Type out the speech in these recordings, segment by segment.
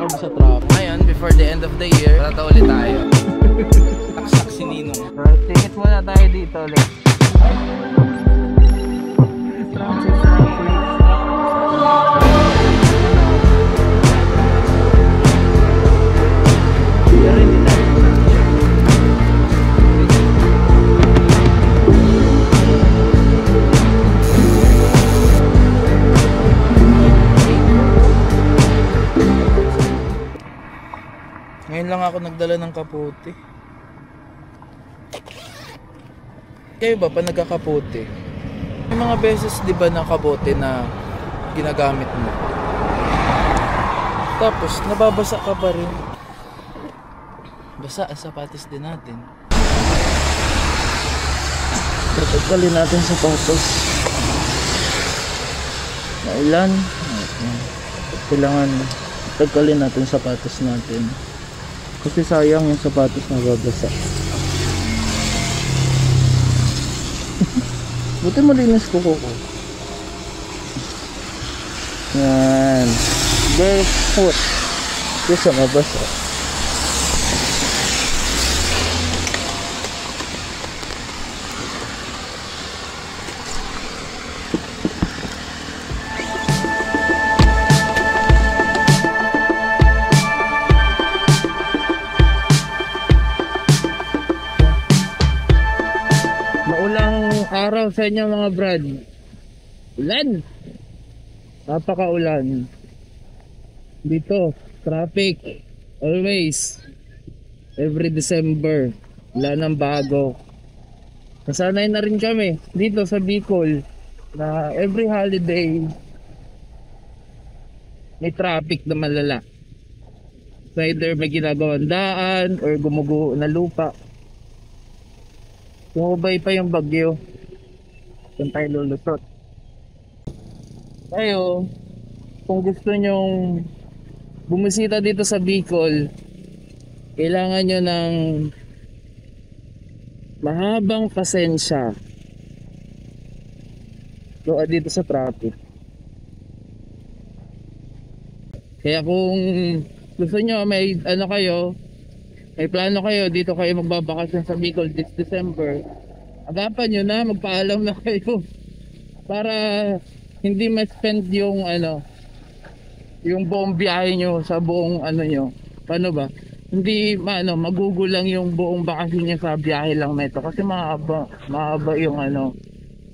kami sa traffic. Ngayon, before the end of the year, tata ulit tayo. Taksak si Ninong. Right, tingit muna tayo dito ulit. Ngayon lang ako nagdala ng kaputi. Kayo ba pa nagkakaputi? May mga beses di ba na kabote na ginagamit mo? Tapos nababasa ka pa rin. Basa ang sapatos din natin. Tatagkalin natin sapatos. Maulan. Kailangan tagkalin natin sapatos natin. Kasi sayang yung sapatos na babasa. Buti malinis ko. Yan. Barefoot. Kasi mabasa. Araw sa inyo mga brad. Ulan. Napakaulan. Dito, traffic. Always. Every December. Wala nang bago. Nasanay na rin kami dito sa Bicol na every holiday may traffic na malala. So either may ginagawang daan or gumuguho na lupa. Sumubay pa yung bagyo. Kung tayo lulusot. Kayo, kung gusto nyong bumisita dito sa Bicol, kailangan nyo ng mahabang pasensya dito sa traffic. Kaya kung gusto nyo may may plano kayo dito kayo magbabakasyon sa Bicol this December, agapan nyo na, magpaalam na kayo para hindi ma-spend yung yung buong biyahe nyo sa buong nyo. Paano ba? Hindi magugulang yung buong bakasyon nyo sa biyahe lang na ito kasi mahaba yung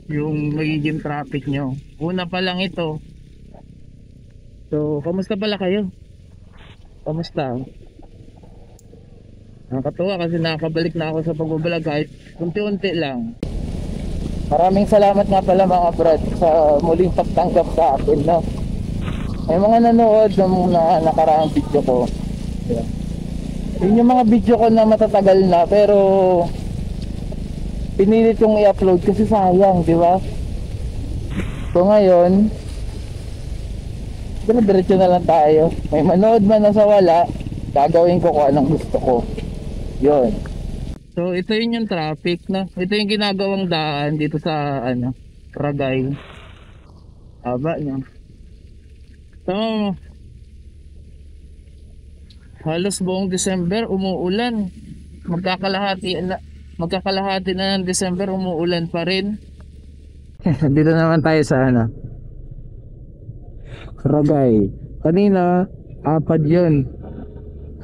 yung magiging traffic nyo. Una pa lang ito. So, kamusta pala kayo? Kamusta? Nakakatuwa kasi nakakabalik na ako sa pagbablog kahit unti-unti lang. Maraming salamat nga pala mga brad sa muling pagtanggap sa akin, no? May mga nanood ng mga nakaraang video ko. Yeah. Yun yung mga video ko na matatagal na pero pinilit yung i-upload kasi sayang, di ba? So ngayon, diretso na lang tayo. May manood man na sa wala, gagawin ko kung anong gusto ko. Yun. So ito yun yung traffic na. Ito yung ginagawang daan dito sa Ragay. Haba niya. So halos buong December umuulan. Magkakalahati na ng December, umuulan pa rin. Dito naman tayo sa Ragay. Kanina 4 yun.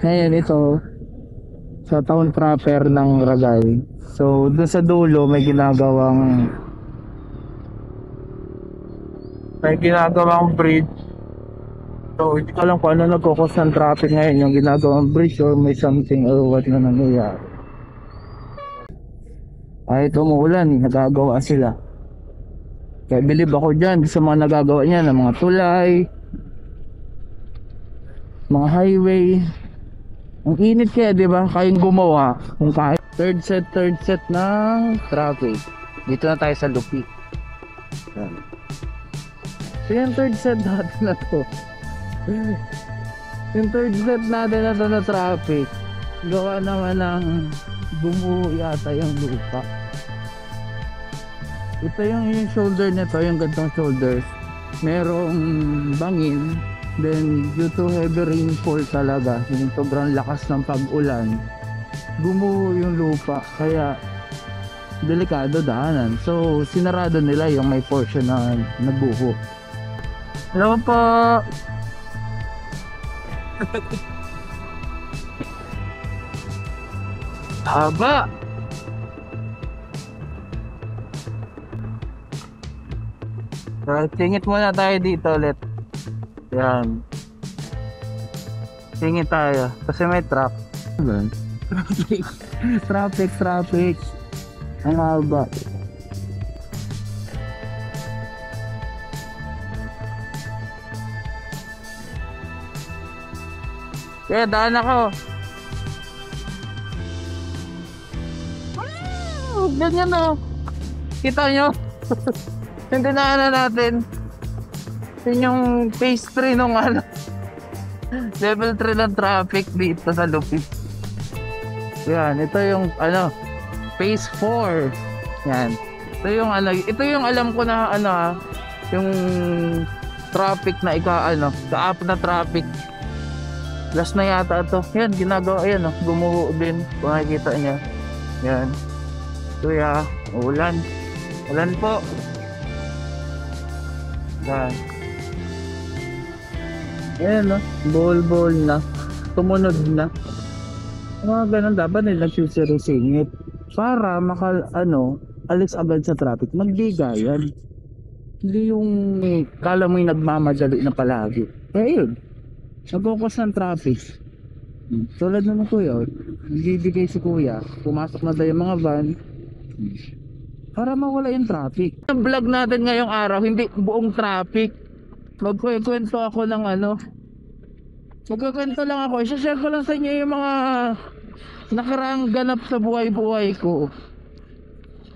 Ngayon ito sa town proper ng Ragay. So dun sa dulo may ginagawang bridge. So hindi ko alam kung ano nagkukos ng traffic ngayon, yung ginagawang bridge or may something or what na nangyayari. Kahit umuulan, nagagawa sila. Kaya believe ako dyan sa mga nagagawa niya ng mga tulay, mga highway. Ang init kaya, di ba? Kayong gumawa kung kahit third set ng traffic. Dito na tayo sa Lupi. So yung third set natin na to. Yung third set natin na to na traffic, gawa naman ng bumuo yata yung lupa. Ito yung shoulder nito, yung gantong shoulders. Merong bangin Then due to heavy rainfall talaga, yung sobrang lakas ng pag-ulan, gumuho yung lupa, kaya delikado daanan. So sinarado nila yung may portion na nabuho. Hello po. Haba. Singit muna tayo dito ulit. Yan. Singit tayo kasi may truck. Traffic. Ang haba. Kaya daan ako. Ganyan o. Kita nyo? Yung dinaanan natin. Yun yung phase 3 nung ano. Level 3 ng traffic dito sa Lupit. Yan, ito yung ano, phase 4. Yan. Ito yung ano, ito yung alam ko na ano, yung traffic na sa app na traffic. Last na yata ito. Yan, ginagawa, ayan oh, gumuho din. Kung nakikita niya. Yan. Kuya, ulan. Ulan po. Yan. Ayan oh, bol na. Tumunod na. Mga ganun dapat nilang singit para alis agad sa traffic. Magbigayan. Hindi yung kala mo yung nagmamadali na palagi. Eh yun, nagkukos ng traffic. Tulad naman kuya, nagbibigay si kuya, pumasok na tayo yung mga van para mawala yung traffic. Ang vlog natin ngayong araw, hindi buong traffic. Magkukwento ako ng magkukwento lang ako, isa-share ko lang sa inyo yung mga nakaraang ganap sa buhay-buhay ko.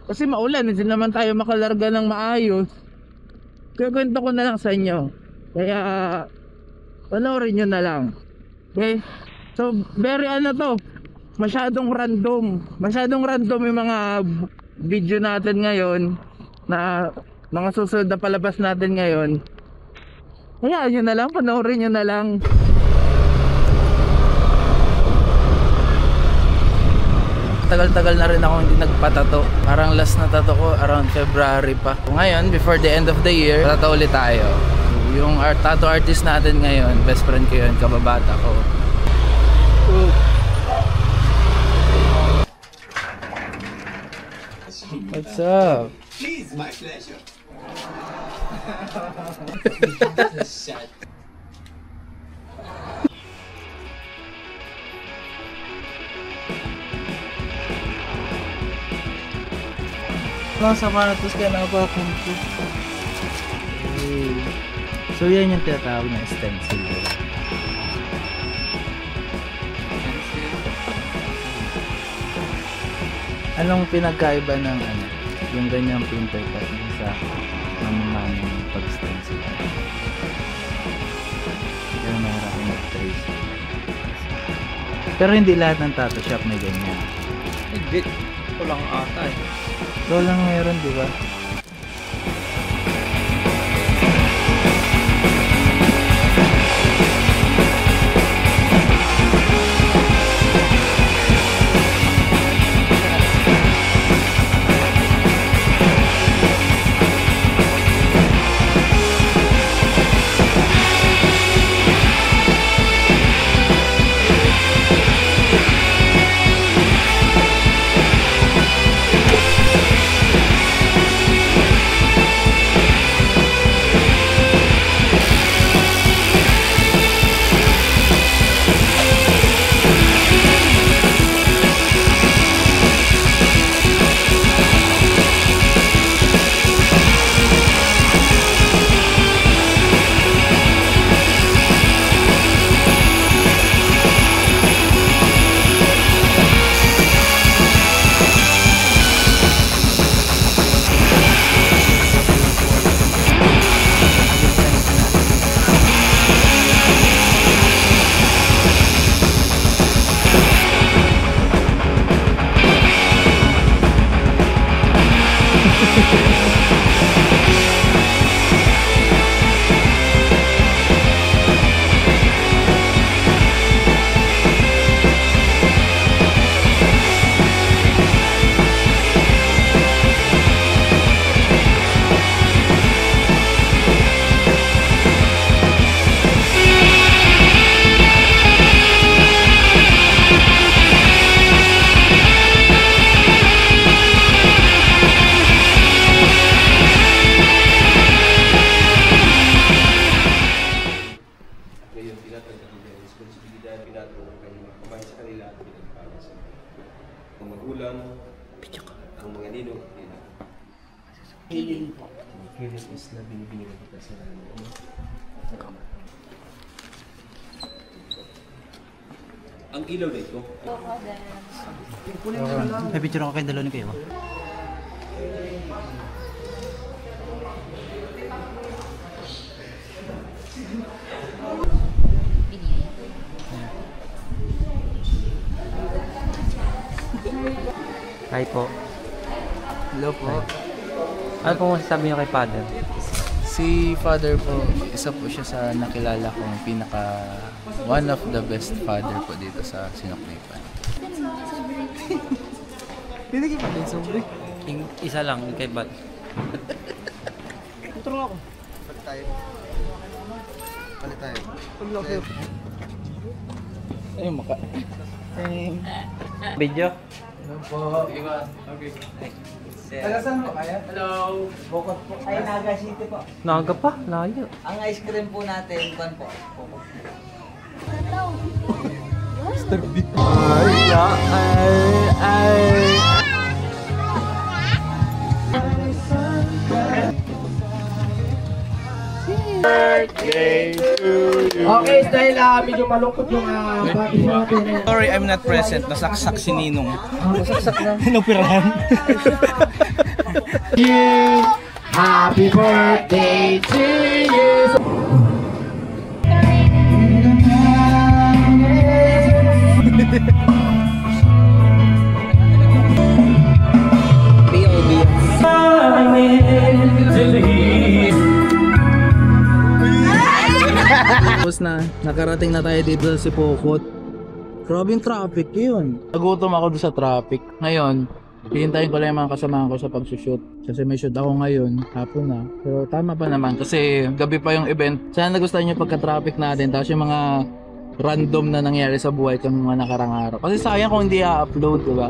Kasi maulan, hindi naman tayo makalarga ng maayos. Kukwento ko na lang sa inyo. Kaya panoorin nyo na lang. Okay? So very masyadong random yung mga video natin ngayon, na mga susunod na palabas natin ngayon. Kaya nyo na lang, panoorin nyo na lang. Tagal-tagal na rin ako hindi nagpatato. Parang last na tato ko around February pa. Ngayon, before the end of the year, tato ulit tayo. Yung tattoo artist natin ngayon, best friend ko yun, kababata ko. What's up? Please, my pleasure. Sama na tapos ka na ba kung so yan yung tinatawag na stencil. Anong pinagkaiba ng yung ganyang printer pati sa mamamang pag-stencil? Kaya mahirap mag-trace. Pero hindi lahat ng tattoo shop may ganyan. Hindi. Ito lang ata eh. Ito lang meron, di ba? magulang, ang mga ninong. Healing is na binibigyan ng kita sa ang ilaw na ito. May picture ako kayong dalawa ni kayo. Hi po. Hello po. Ano po masasabi niyo kay Father? Si Father po, isa po siya sa nakilala kong one of the best father po dito sa Sinuknipan. Pinagin pa din sobre. Isa lang kay Bal. Tulong ako. Palit tayo. Palit. Ayun, maka. Video? Hello po. Okay. Taga saan po kaya? Hello. Bukod po. Ay, Naga City po. Naga pa, layo. Ang ice cream po natin, kwan po. Bukod. Okay, dahil medyo malungkot yung bakit natin. Sorry, I'm not present. Nasaksak si Ninong. Nasaksak na? Inoperahan. Happy birthday to you. Tapos na, nakarating na tayo dito sa Sipokot. Grabe yung traffic yun. Nagutom ako doon sa traffic. Ngayon, hihintayin ko lang yung mga kasamahan ko sa pagsushoot. Kasi may shoot ako ngayon, hapon na. Pero tama pa naman kasi gabi pa yung event. Sana nagustuhan nyo pagka-traffic natin. Tapos yung mga random na nangyari sa buhay ko ng mga nakarang araw. Kasi sayang kung hindi i-upload, diba?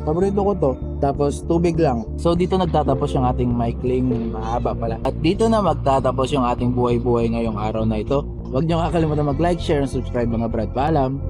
Paborito ko to. Tapos tubig lang. So dito nagtatapos yung ating Michaeling. Mahaba pala. At dito na magtatapos yung ating buhay-buhay ngayong araw na ito. Huwag nyo kakalimutan mag-like, share, and subscribe mga brad. Paalam!